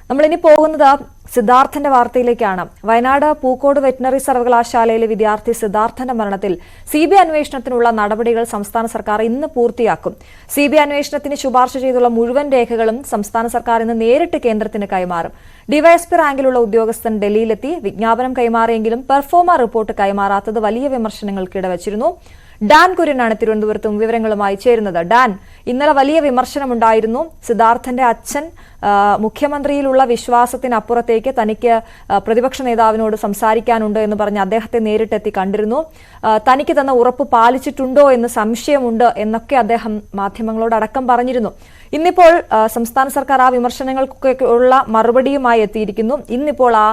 നമ്മളിനി പോകുന്നത് സിദ്ധാർത്ഥന്റെ വാർത്തയിലേക്കാണ്. വയനാട് പൂക്കോട് വെറ്റിനറി സർവകലാശാലയിലെ വിദ്യാർത്ഥി സിദ്ധാർത്ഥന്റെ മരണത്തിൽ സിബിഐ അന്വേഷണത്തിനുള്ള നടപടികൾ സംസ്ഥാന സർക്കാർ ഇന്ന് പൂർത്തിയാക്കും. സിബിഐ അന്വേഷണത്തിന് ശുപാർശ ചെയ്തുള്ള മുഴുവൻ രേഖകളും സംസ്ഥാന സർക്കാർ ഇന്ന് നേരിട്ട് കേന്ദ്രത്തിന് കൈമാറും. ഡിവൈഎസ്പി റാങ്കിലുള്ള ഉദ്യോഗസ്ഥൻ ഡൽഹിയിലെത്തി വിജ്ഞാപനം കൈമാറിയെങ്കിലും പെർഫോമ റിപ്പോർട്ട് കൈമാറാത്തത് വലിയ വിമർശനങ്ങൾക്ക് ഇടവച്ചിരുന്നു. ഡാൻ കുര്യനാണ് തിരുവനന്തപുരത്തും വിവരങ്ങളുമായി ചേരുന്നത്. ഡാൻ, ഇന്നലെ വലിയ വിമർശനമുണ്ടായിരുന്നു. സിദ്ധാർത്ഥന്റെ അച്ഛൻ മുഖ്യമന്ത്രിയിലുള്ള വിശ്വാസത്തിനപ്പുറത്തേക്ക് തനിക്ക് പ്രതിപക്ഷ നേതാവിനോട് സംസാരിക്കാനുണ്ട് എന്ന് പറഞ്ഞ് അദ്ദേഹത്തെ നേരിട്ടെത്തി കണ്ടിരുന്നു. തനിക്ക് തന്ന ഉറപ്പ് പാലിച്ചിട്ടുണ്ടോ എന്ന് സംശയമുണ്ട് എന്നൊക്കെ അദ്ദേഹം മാധ്യമങ്ങളോടക്കം പറഞ്ഞിരുന്നു. ഇന്നിപ്പോൾ സംസ്ഥാന സർക്കാർ ആ വിമർശനങ്ങൾക്കൊക്കെ ഉള്ള മറുപടിയുമായി എത്തിയിരിക്കുന്നു. ഇന്നിപ്പോൾ ആ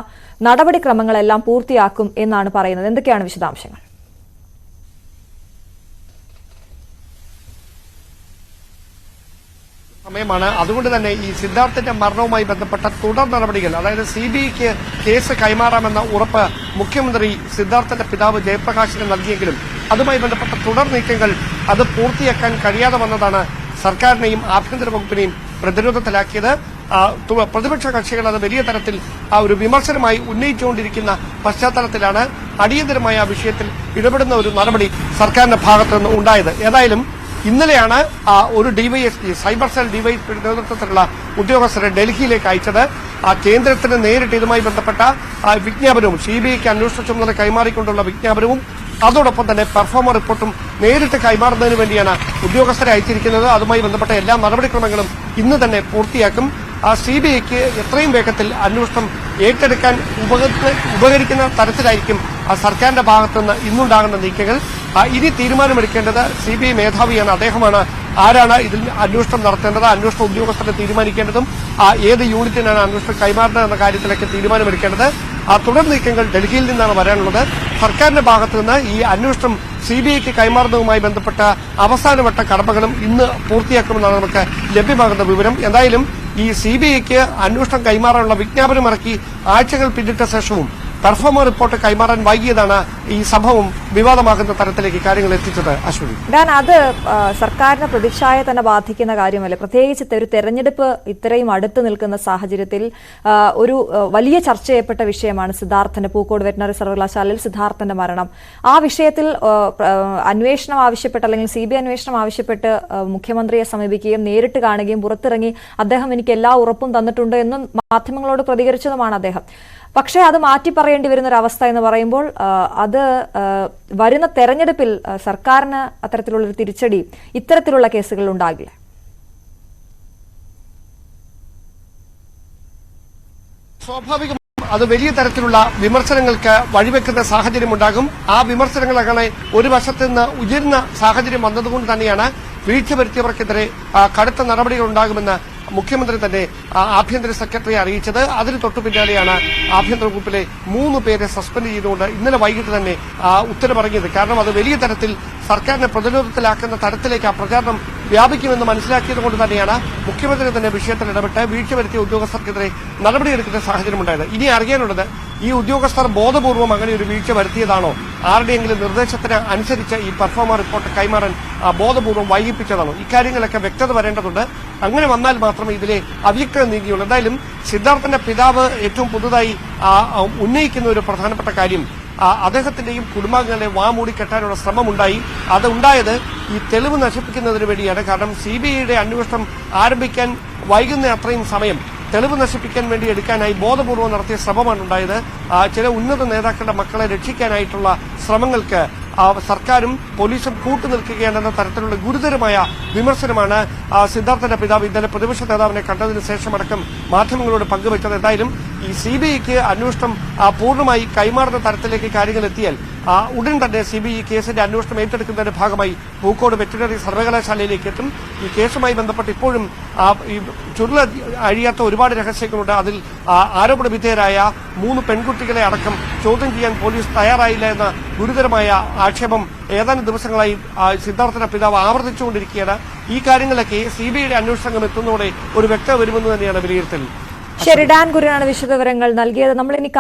നടപടിക്രമങ്ങളെല്ലാം പൂർത്തിയാക്കും എന്നാണ് പറയുന്നത്. എന്തൊക്കെയാണ് വിശദാംശങ്ങൾ? സമയമാണ്. അതുകൊണ്ട് തന്നെ ഈ സിദ്ധാർത്ഥന്റെ മരണവുമായി ബന്ധപ്പെട്ട തുടർ നടപടികൾ, അതായത് സിബിഐക്ക് കേസ് കൈമാറാമെന്ന ഉറപ്പ് മുഖ്യമന്ത്രി സിദ്ധാർത്ഥന്റെ പിതാവ് ജയപ്രകാശിന് നൽകിയെങ്കിലും അതുമായി ബന്ധപ്പെട്ട തുടർ നീക്കങ്ങൾ അത് പൂർത്തിയാക്കാൻ കഴിയാതെ വന്നതാണ് സർക്കാരിനെയും ആഭ്യന്തര വകുപ്പിനെയും പ്രതിരോധത്തിലാക്കിയത്. പ്രതിപക്ഷ കക്ഷികൾ അത് വലിയ തരത്തിൽ ഒരു വിമർശനമായി ഉന്നയിച്ചുകൊണ്ടിരിക്കുന്ന പശ്ചാത്തലത്തിലാണ് അടിയന്തരമായ വിഷയത്തിൽ ഇടപെടുന്ന ഒരു നടപടി സർക്കാരിന്റെ ഭാഗത്തുനിന്ന് ഉണ്ടായത്. ഏതായാലും ഇന്നലെയാണ് ഒരു ഡിവൈഎസ്പി, സൈബർ സെൽ ഡിവൈഎസ്പി നേതൃത്വത്തിലുള്ള ഉദ്യോഗസ്ഥരെ ഡൽഹിയിലേക്ക് അയച്ചത്. കേന്ദ്രത്തിന് നേരിട്ട് ഇതുമായി ബന്ധപ്പെട്ട വിജ്ഞാപനവും സിബിഐക്ക് അന്വേഷണ ചുമതല കൈമാറിക്കൊണ്ടുള്ള വിജ്ഞാപനവും അതോടൊപ്പം തന്നെ പെർഫോമ റിപ്പോർട്ടും നേരിട്ട് കൈമാറുന്നതിന് വേണ്ടിയാണ് ഉദ്യോഗസ്ഥരെ അയച്ചിരിക്കുന്നത്. അതുമായി ബന്ധപ്പെട്ട എല്ലാ നടപടിക്രമങ്ങളും ഇന്ന് തന്നെ പൂർത്തിയാക്കും. സിബിഐക്ക് എത്രയും വേഗത്തിൽ അന്വേഷണം ഏറ്റെടുക്കാൻ ഉപകരിക്കുന്ന തരത്തിലായിരിക്കും സർക്കാരിന്റെ ഭാഗത്തുനിന്ന് ഇന്നുണ്ടാകുന്ന നീക്കങ്ങൾ. ഇനി തീരുമാനമെടുക്കേണ്ടത് സിബിഐ മേധാവിയാണ്. അദ്ദേഹമാണ് ആരാണ് ഇതിൽ അന്വേഷണം നടത്തേണ്ടത്, അന്വേഷണ ഉദ്യോഗസ്ഥരെ തീരുമാനിക്കേണ്ടതും ഏത് യൂണിറ്റിനാണ് അന്വേഷണം കൈമാറേണ്ടത് എന്ന കാര്യത്തിലൊക്കെ തീരുമാനമെടുക്കേണ്ടത്. തുടർ നീക്കങ്ങൾ ഡൽഹിയിൽ നിന്നാണ് വരാനുള്ളത്. സർക്കാരിന്റെ ഭാഗത്തുനിന്ന് ഈ അന്വേഷണം സിബിഐക്ക് കൈമാറുന്നതുമായി ബന്ധപ്പെട്ട അവസാനവട്ട കടമകളും ഇന്ന് പൂർത്തിയാക്കുമെന്നാണ് നമുക്ക് ലഭ്യമാകുന്ന വിവരം. എന്തായാലും ഈ സിബിഐക്ക് അന്വേഷണം കൈമാറാനുള്ള വിജ്ഞാപനം ഇറക്കി ആഴ്ചകൾ പിന്നിട്ട ശേഷവും പെർഫോമ റിപ്പോർട്ട് കൈമാറാൻ വൈകിയതാണ് ഈ സംഭവം വിവാദമാകുന്ന തരത്തിലേക്ക് കാര്യങ്ങൾ എത്തിച്ചത്. അശ്വതി, അത് സർക്കാരിന്റെ പ്രതിച്ഛായ തന്നെ ബാധിക്കുന്ന കാര്യമല്ലേ? പ്രത്യേകിച്ച് ഒരു തെരഞ്ഞെടുപ്പ് ഇത്രയും അടുത്ത് നിൽക്കുന്ന സാഹചര്യത്തിൽ ഒരു വലിയ ചർച്ച ചെയ്യപ്പെട്ട വിഷയമാണ് സിദ്ധാർത്ഥന്റെ പൂക്കോട് വെറ്റിനറി സർവകലാശാലയിൽ സിദ്ധാർത്ഥന്റെ മരണം. ആ വിഷയത്തിൽ അന്വേഷണം ആവശ്യപ്പെട്ട്, അല്ലെങ്കിൽ സിബിഐ അന്വേഷണം ആവശ്യപ്പെട്ട് മുഖ്യമന്ത്രിയെ സമീപിക്കുകയും നേരിട്ട് കാണുകയും പുറത്തിറങ്ങി അദ്ദേഹം എനിക്ക് എല്ലാ ഉറപ്പും തന്നിട്ടുണ്ട് എന്നും മാധ്യമങ്ങളോട് പ്രതികരിച്ചതുമാണ് അദ്ദേഹം. പക്ഷേ അത് മാറ്റി പറയേണ്ടി വരുന്ന ഒരു അവസ്ഥ എന്ന് പറയുമ്പോൾ അത് വരുന്ന തെരഞ്ഞെടുപ്പിൽ സർക്കാരിന് അത്തരത്തിലുള്ളൊരു തിരിച്ചടി ഇത്തരത്തിലുള്ള കേസുകൾ ഉണ്ടാകില്ല. സ്വാഭാവികമായും അത് വലിയ തരത്തിലുള്ള വിമർശനങ്ങൾക്ക് വഴിവെക്കുന്ന സാഹചര്യമുണ്ടാകും. ആ വിമർശനങ്ങളങ്ങനെ ഒരു വശത്ത് നിന്ന് ഉയരുന്ന സാഹചര്യം വന്നതുകൊണ്ട് തന്നെയാണ് വീഴ്ച വരുത്തിയവർക്കെതിരെ കടുത്ത നടപടികൾ ഉണ്ടാകുമെന്ന് മുഖ്യമന്ത്രി തന്നെ ആഭ്യന്തര സെക്രട്ടറിയെ അറിയിച്ചത്. അതിന് തൊട്ടു പിന്നാലെയാണ് ആഭ്യന്തര വകുപ്പിലെ 3 പേരെ സസ്പെൻഡ് ചെയ്തുകൊണ്ട് ഇന്നലെ വൈകിട്ട് തന്നെ ഉത്തരവിറങ്ങിയത്. കാരണം അത് വലിയ തരത്തിൽ സർക്കാരിനെ പ്രതിരോധത്തിലാക്കുന്ന തരത്തിലേക്ക് ആ പ്രചാരണം വ്യാപിക്കുമെന്ന് മനസ്സിലാക്കിയത് കൊണ്ട് തന്നെയാണ് മുഖ്യമന്ത്രി തന്നെ വിഷയത്തിൽ ഇടപെട്ട് വീഴ്ച വരുത്തിയ ഉദ്യോഗസ്ഥർക്കെതിരെ നടപടിയെടുക്കുന്ന സാഹചര്യമുണ്ടായത്. ഇനി അറിയാനുള്ളത്, ഈ ഉദ്യോഗസ്ഥർ ബോധപൂർവം അങ്ങനെ ഒരു വീഴ്ച വരുത്തിയതാണോ, ആരുടെയെങ്കിലും നിർദ്ദേശത്തിന് അനുസരിച്ച് ഈ പെർഫോമ റിപ്പോർട്ട് കൈമാറാൻ ബോധപൂർവം വൈകിപ്പിച്ചതാണോ? ഇക്കാര്യങ്ങളൊക്കെ വ്യക്തത വരേണ്ടതുണ്ട്. അങ്ങനെ വന്നാൽ മാത്രമേ ഇതിലെ അവ്യക്തത നീങ്ങിയുള്ളൂ. എന്തായാലും സിദ്ധാർത്ഥന്റെ പിതാവ് ഏറ്റവും പുതുതായി ഉന്നയിക്കുന്ന ഒരു പ്രധാനപ്പെട്ട കാര്യം, അദ്ദേഹത്തിന്റെയും കുടുംബാംഗങ്ങളെ വാമൂടിക്കെട്ടാനുള്ള ശ്രമമുണ്ടായി. അതുണ്ടായത് ഈ തെളിവ് നശിപ്പിക്കുന്നതിന് വേണ്ടിയാണ്. കാരണം സിബിഐയുടെ അന്വേഷണം ആരംഭിക്കാൻ വൈകുന്ന അത്രയും സമയം തെളിവ് നശിപ്പിക്കാൻ വേണ്ടി എടുക്കാനായി ബോധപൂർവ്വം നടത്തിയ ശ്രമമാണ് ഉണ്ടായത്. ചില ഉന്നത നേതാക്കളുടെ മക്കളെ രക്ഷിക്കാനായിട്ടുള്ള ശ്രമങ്ങൾക്ക് സർക്കാരും പോലീസും കൂട്ടുനിൽക്കുകയാണെന്ന തരത്തിലുള്ള ഗുരുതരമായ വിമർശനമാണ് സിദ്ധാർത്ഥന്റെ പിതാവ് ഇന്നലെ പ്രതിപക്ഷ നേതാവിനെ കണ്ടതിന് ശേഷമടക്കം മാധ്യമങ്ങളോട് പങ്കുവച്ചത്. എന്തായാലും ഈ സിബിഐക്ക് അന്വേഷണം പൂർണ്ണമായി കൈമാറുന്ന തരത്തിലേക്ക് കാര്യങ്ങൾ എത്തിയാൽ ഉടൻ തന്നെ സിബിഐ കേസിന്റെ അന്വേഷണം ഏറ്റെടുക്കുന്നതിന്റെ ഭാഗമായി പൂക്കോട് വെറ്റിനറി സർവകലാശാലയിലേക്ക് എത്തും. ഈ കേസുമായി ബന്ധപ്പെട്ട് ഇപ്പോഴും ഈ ചുരുള അഴിയാത്ത ഒരുപാട് രഹസ്യങ്ങളുണ്ട്. അതിൽ ആരോപണ വിധേയരായ 3 പെൺകുട്ടികളെ അടക്കം ചോദ്യം ചെയ്യാൻ പോലീസ് തയ്യാറായില്ല എന്ന ഗുരുതരമായ ആക്ഷേപം ഏതാനും ദിവസങ്ങളായി സിദ്ധാർത്ഥന്റെ പിതാവ് ആവർത്തിച്ചുകൊണ്ടിരിക്കുകയാണ്. ഈ കാര്യങ്ങളൊക്കെ സിബിഐയുടെ അന്വേഷണം എത്തുന്നതോടെ ഒരു വ്യക്തത വരുമെന്ന് തന്നെയാണ് വിലയിരുത്തൽ. ശരി, ഡാൻ കുര്യനാണ് വിശദവിവരങ്ങൾ നൽകിയത്. നമ്മളിനി